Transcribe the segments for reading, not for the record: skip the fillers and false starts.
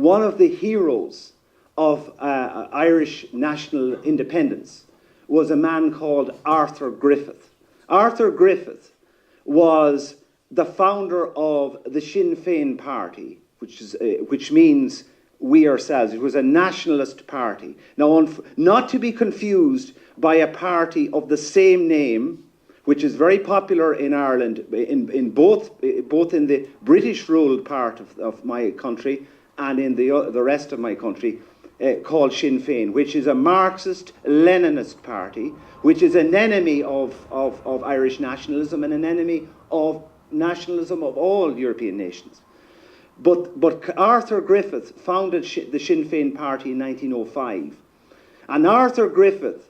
one of the heroes of Irish national independence was a man called Arthur Griffith. Arthur Griffith was the founder of the Sinn Fein party, which means we ourselves. It was a nationalist party. Now, not to be confused by a party of the same name, which is very popular in Ireland, in both in the British-ruled part of my country and in the rest of my country, called Sinn Féin, which is a Marxist-Leninist party, which is an enemy of Irish nationalism and an enemy of nationalism of all European nations. But Arthur Griffith founded the Sinn Féin party in 1905. And Arthur Griffith,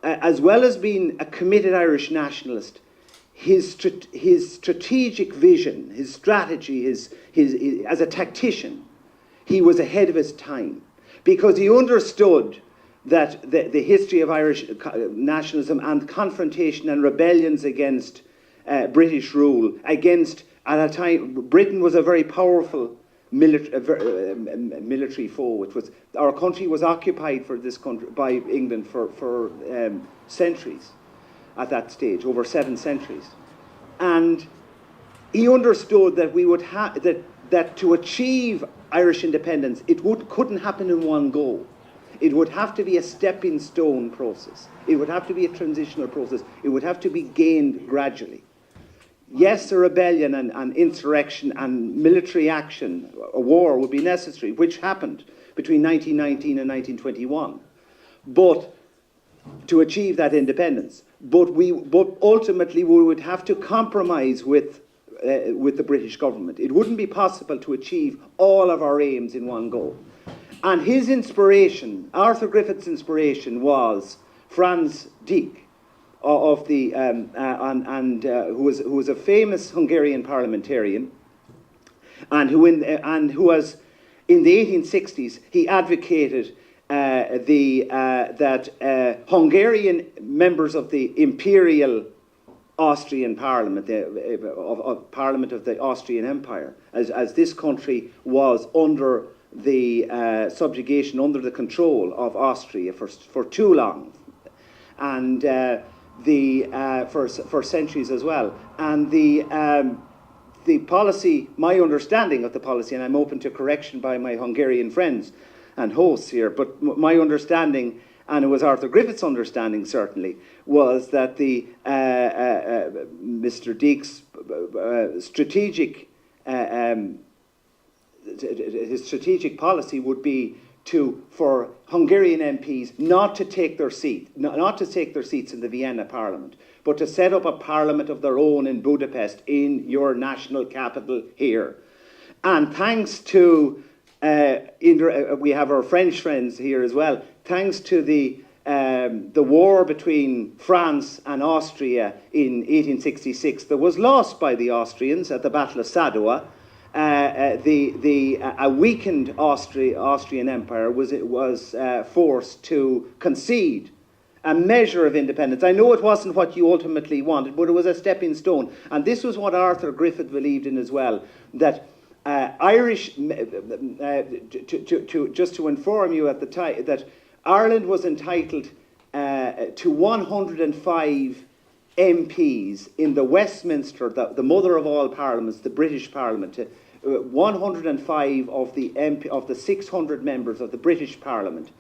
as well as being a committed Irish nationalist, his strategic vision, his strategy, his as a tactician, he was ahead of his time, because he understood that the history of Irish nationalism and confrontation and rebellions against British rule, at a time, Britain was a very powerful military foe. Our country was occupied by England for centuries at that stage, over 7 centuries. And he understood that we would that to achieve Irish independence, couldn't happen in one go. It would have to be a stepping stone process. It would have to be a transitional process. It would have to be gained gradually. Yes, a rebellion and insurrection and military action, a war would be necessary, which happened between 1919 and 1921, but to achieve that independence. But ultimately we would have to compromise with the British government. It wouldn't be possible to achieve all of our aims in one go. And his inspiration, Arthur Griffith's inspiration, was Franz Deak, who was a famous Hungarian parliamentarian, and who was in the 1860s he advocated that Hungarian members of the imperial Austrian Parliament, Parliament of the Austrian Empire, as this country was under the subjugation, under the control of Austria for too long, and for centuries as well. And the policy, my understanding of the policy, and I'm open to correction by my Hungarian friends and hosts here, but my understanding, and it was Arthur Griffith's understanding certainly, was that Mr. Deak's strategic policy would be for Hungarian MPs not to take their seats in the Vienna Parliament, but to set up a parliament of their own in Budapest, in your national capital here. And thanks to we have our French friends here as well. Thanks to the war between France and Austria in 1866, that was lost by the Austrians at the Battle of Sadowa. A weakened Austrian Empire was forced to concede a measure of independence. I know it wasn't what you ultimately wanted, but it was a stepping stone. And this was what Arthur Griffith believed in as well, that Irish, just to inform you at the time, that Ireland was entitled to 105 MPs in the Westminster, the mother of all parliaments, the British Parliament. 105 of the 600 members of the British Parliament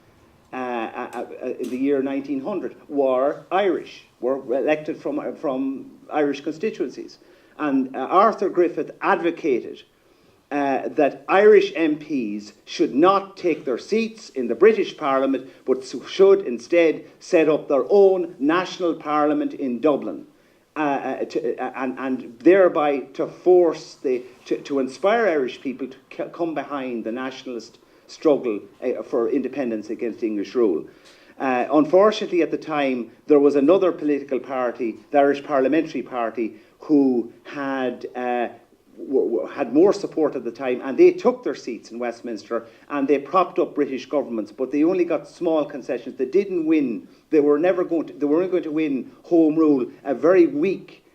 in the year 1900 were Irish, were elected from Irish constituencies. And Arthur Griffith advocated that Irish MPs should not take their seats in the British Parliament, but should instead set up their own national parliament in Dublin, and thereby to force to inspire Irish people to come behind the nationalist struggle for independence against English rule. Unfortunately, at the time, there was another political party, the Irish Parliamentary Party, who had more support at the time, and they took their seats in Westminster and they propped up British governments, but they only got small concessions. They didn't win. They weren't going to win home rule, a very weak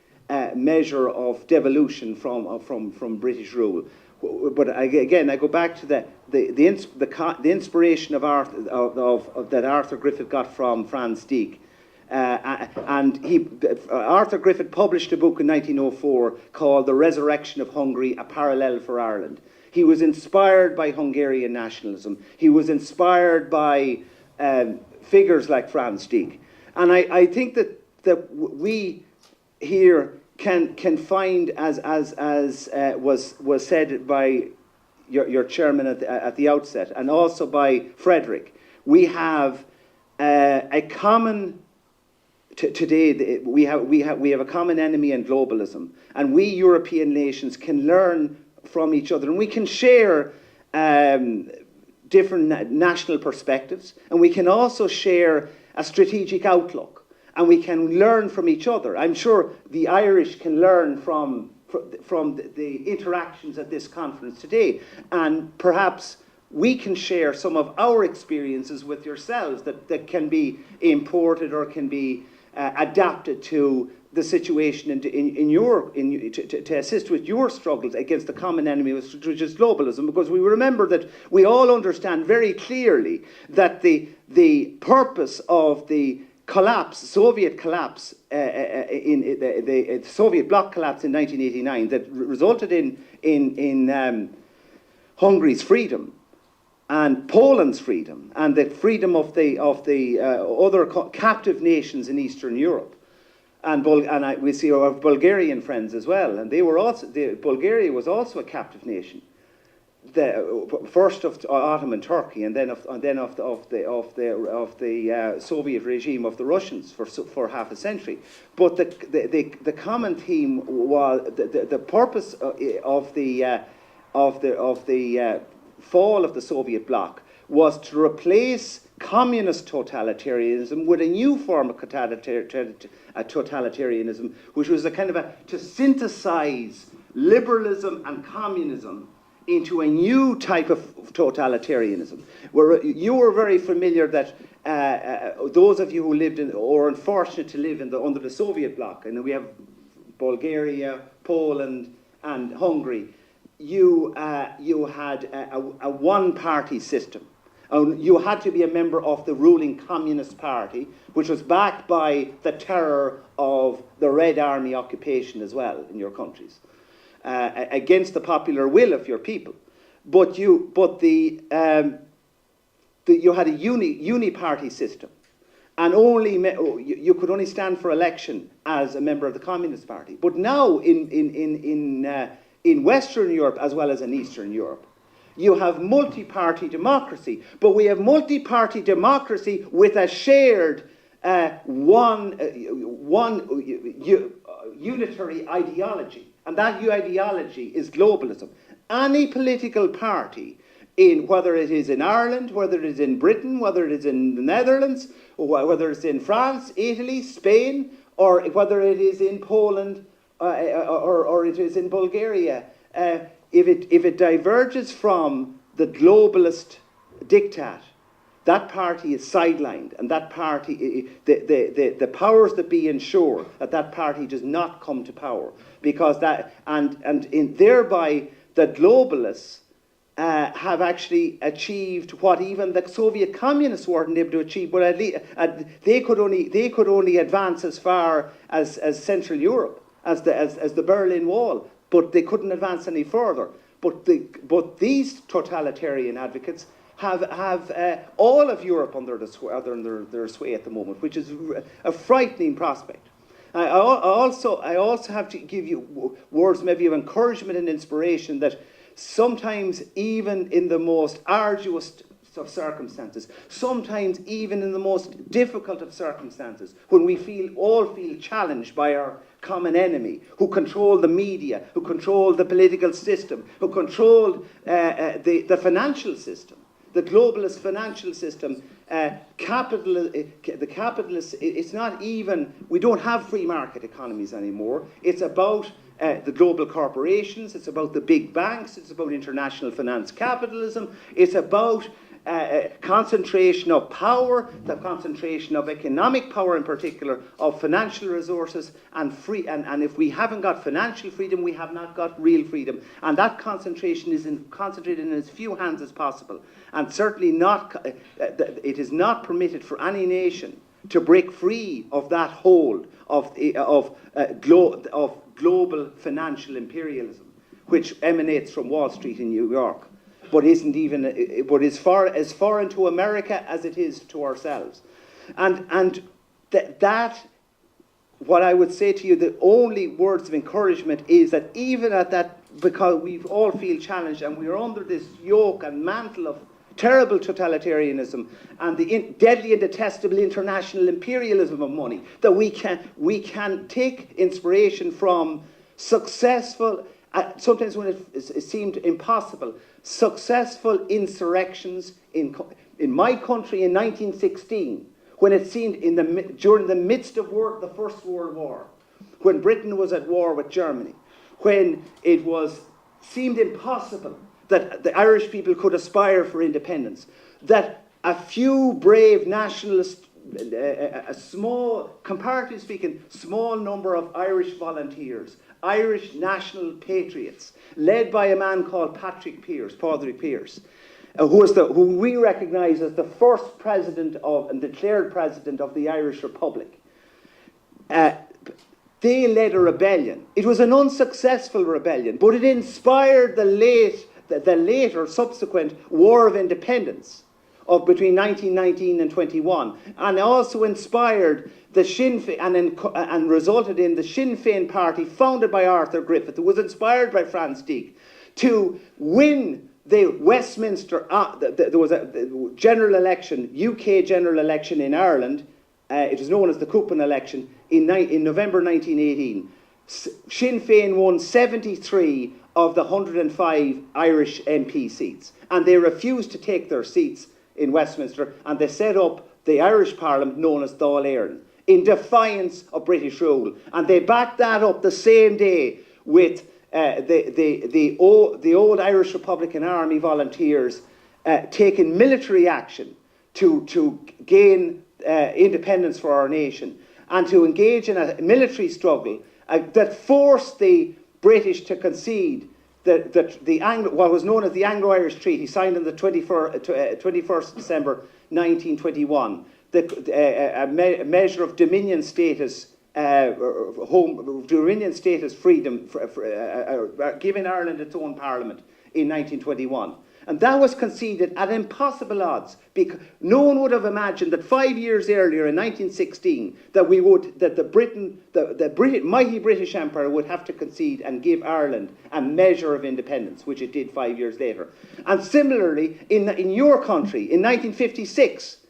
measure of devolution from British rule. but again, I go back to the inspiration of that Arthur Griffith got from Franz Deek. Arthur Griffith published a book in 1904 called The Resurrection of Hungary, A Parallel for Ireland. He was inspired by Hungarian nationalism. He was inspired by figures like Franz Deek. And I think that we here can find, as was said by your chairman at the outset, and also by Frederick, we have a common. Today, we have a common enemy in globalism, and we European nations can learn from each other, and we can share different national perspectives, and we can also share a strategic outlook, and we can learn from each other. I'm sure the Irish can learn from the interactions at this conference today, and perhaps we can share some of our experiences with yourselves that can be imported or can be adapted to the situation to assist with your struggles against the common enemy, which is globalism, because we remember that we all understand very clearly that the purpose of the Soviet collapse, in the Soviet bloc collapse in 1989, that resulted in Hungary's freedom and Poland's freedom, and the freedom of the other captive nations in Eastern Europe, we see our Bulgarian friends as well, and Bulgaria was also a captive nation, first of Ottoman Turkey, and then of the Soviet regime of the Russians for half a century. But the common theme was the purpose of the fall of the Soviet bloc was to replace communist totalitarianism with a new form of totalitarianism, which was to synthesize liberalism and communism into a new type of totalitarianism. You were very familiar that those of you who lived or unfortunate to live under the Soviet bloc, and we have Bulgaria, Poland, and Hungary. You had a one-party system. You had to be a member of the ruling Communist Party, which was backed by the terror of the Red Army occupation as well in your countries, against the popular will of your people. But you had a uni-party system, and you could only stand for election as a member of the Communist Party. But now in Western Europe as well as in Eastern Europe, you have multi-party democracy, but we have multi-party democracy with a shared unitary ideology, and that ideology is globalism. Any political party, whether it is in Ireland, whether it is in Britain, whether it is in the Netherlands, or whether it's in France, Italy, Spain, or whether it is in Poland, or it is in Bulgaria, if it diverges from the globalist diktat, that party is sidelined, and that party, the powers that be ensure that party does not come to power, because thereby the globalists have actually achieved what even the Soviet communists weren't able to achieve. But at least they could only advance as far as Central Europe, as the Berlin Wall, but they couldn't advance any further. But these totalitarian advocates have all of Europe under their sway at the moment, which is a frightening prospect. I also have to give you words maybe of encouragement and inspiration that sometimes even in the most arduous of circumstances, sometimes even in the most difficult of circumstances, when we all feel challenged by our common enemy, who control the media, who control the political system, who control the financial system, the globalist financial system, the capitalists, it's not even, we don't have free market economies anymore. It's about the global corporations, it's about the big banks, it's about international finance capitalism, it's about concentration of power, the concentration of economic power in particular, of financial resources, and if we haven't got financial freedom, we have not got real freedom. And that concentration is concentrated in as few hands as possible. And certainly not, it is not permitted for any nation to break free of that hold of global financial imperialism, which emanates from Wall Street in New York, but is as foreign to America as it is to ourselves. And that, what I would say to you, the only words of encouragement is that even at that, because we all feel challenged and we're under this yoke and mantle of terrible totalitarianism and the deadly and detestable international imperialism of money, that we can take inspiration from successful, sometimes when it seemed impossible, successful insurrections in my country in 1916, when it seemed during the midst of the First World War, when Britain was at war with Germany, when it seemed impossible that the Irish people could aspire for independence, that a few brave nationalists, a small, comparatively speaking, small number of Irish volunteers, Irish national patriots, led by a man called Páirtí Pierce, who we recognise as the first president and declared president of the Irish Republic. They led a rebellion. It was an unsuccessful rebellion, but it inspired the later subsequent War of Independence of between 1919 and 21, and also inspired the Sinn Féin and resulted in the Sinn Féin party founded by Arthur Griffith, who was inspired by Franz Deak, to win the Westminster. There was a general election, UK general election in Ireland. It was known as the Coupon election in November 1918. Sinn Féin won 73 of the 105 Irish MP seats, and they refused to take their seats in Westminster, and they set up the Irish Parliament known as Dáil Éireann in defiance of British rule, and they backed that up the same day with the old Irish Republican Army volunteers taking military action to gain independence for our nation and to engage in a military struggle that forced the British to concede that what was known as the Anglo-Irish Treaty, signed on the 21st December 1921, a measure of Dominion status, Dominion status freedom, giving Ireland its own parliament in 1921. And that was conceded at impossible odds, because no one would have imagined that 5 years earlier, in 1916, that the mighty British Empire would have to concede and give Ireland a measure of independence, which it did 5 years later. And similarly, in your country, in 1956,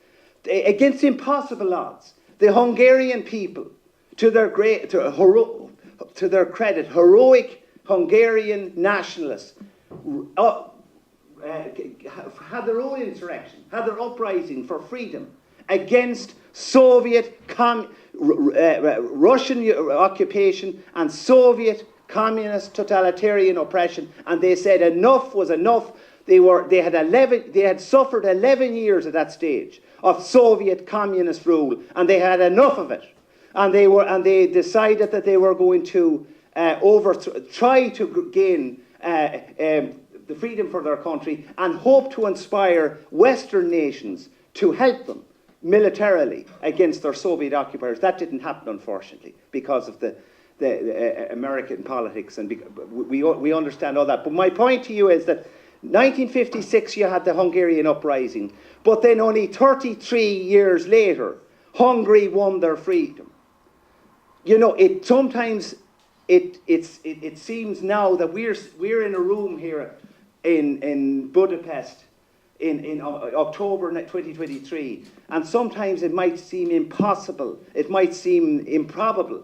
against impossible odds, the Hungarian people, to their credit, heroic Hungarian nationalists, had their own insurrection, had their uprising for freedom against Soviet, Russian occupation and Soviet communist totalitarian oppression, and they said enough was enough. They had suffered 11 years at that stage of Soviet communist rule, and they had enough of it, and they decided that they were going to try to gain the freedom for their country, and hope to inspire Western nations to help them militarily against their Soviet occupiers. That didn't happen, unfortunately, because of the American politics, and we understand all that. But my point to you is that 1956 you had the Hungarian uprising, but then only 33 years later, Hungary won their freedom. You know, it seems now that we're in a room here in Budapest in October 2023, and sometimes it might seem impossible, it might seem improbable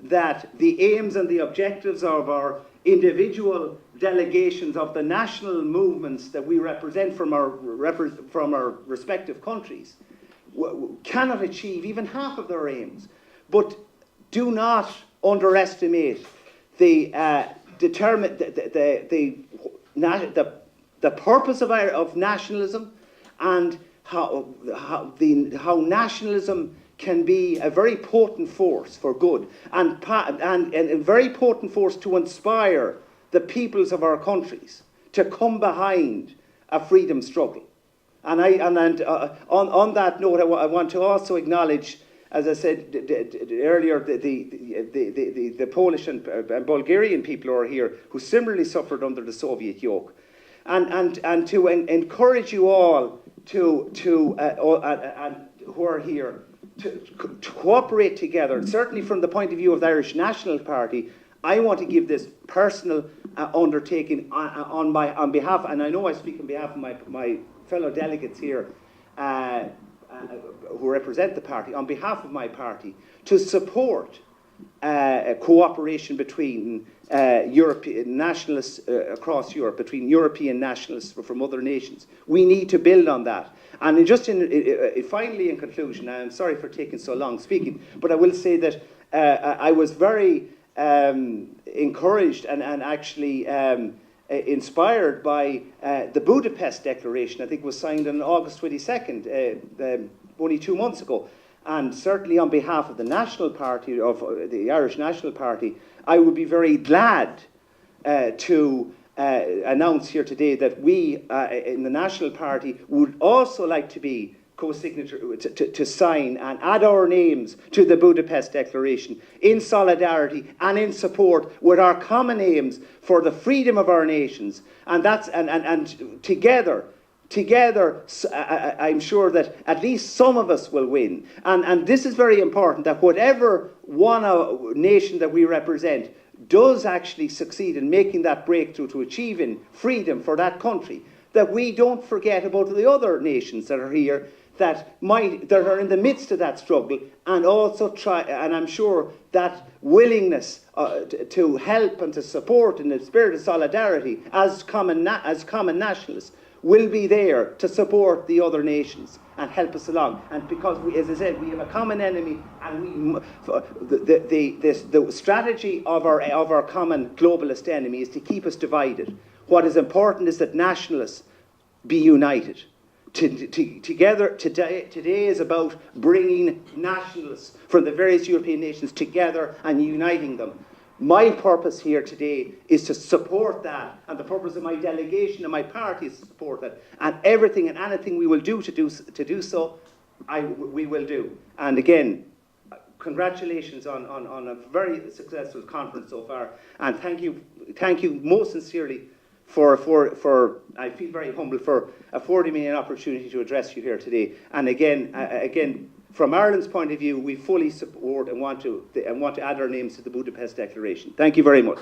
that the aims and the objectives of our individual delegations of the national movements that we represent from our respective countries cannot achieve even half of their aims. But do not underestimate determine the purpose of nationalism, and how nationalism can be a very potent force for good, and a very potent force to inspire the peoples of our countries to come behind a freedom struggle. And on that note, I want to also acknowledge, as I said earlier, the Polish and Bulgarian people who are here, who similarly suffered under the Soviet yoke, and to encourage you all who are here to cooperate together. And certainly from the point of view of the Irish National Party, I want to give this personal undertaking on behalf, and I know I speak on behalf of my fellow delegates here who represent the party, on behalf of my party, to support cooperation between European nationalists across Europe, between European nationalists from other nations. We need to build on that. And finally, in conclusion, I'm sorry for taking so long speaking, but I will say that I was very encouraged and actually inspired by the Budapest Declaration. I think it was signed on August 22nd, only 2 months ago. And certainly on behalf of the National Party, of the Irish National Party, I would be very glad to announce here today that we in the National Party would also like to be co-signatory to sign and add our names to the Budapest Declaration in solidarity and in support with our common aims for the freedom of our nations. And that's and together, I'm sure that at least some of us will win. And this is very important, that whatever one nation that we represent does actually succeed in making that breakthrough to achieving freedom for that country, that we don't forget about the other nations that are here that are in the midst of that struggle, and also try, and I'm sure that willingness to help and to support in the spirit of solidarity as common nationalists will be there to support the other nations and help us along. And because, as I said, we have a common enemy, and the strategy of our common globalist enemy is to keep us divided. What is important is that nationalists be united. Together today is about bringing nationalists from the various European nations together and uniting them. My purpose here today is to support that, and the purpose of my delegation and my party is to support that. And everything and anything we will do to do so, we will do. And again, congratulations on a very successful conference so far, and thank you most sincerely for I feel very humbled for affording me an opportunity to address you here today. And again, from Ireland's point of view, we fully support and want to add our names to the Budapest Declaration. Thank you very much.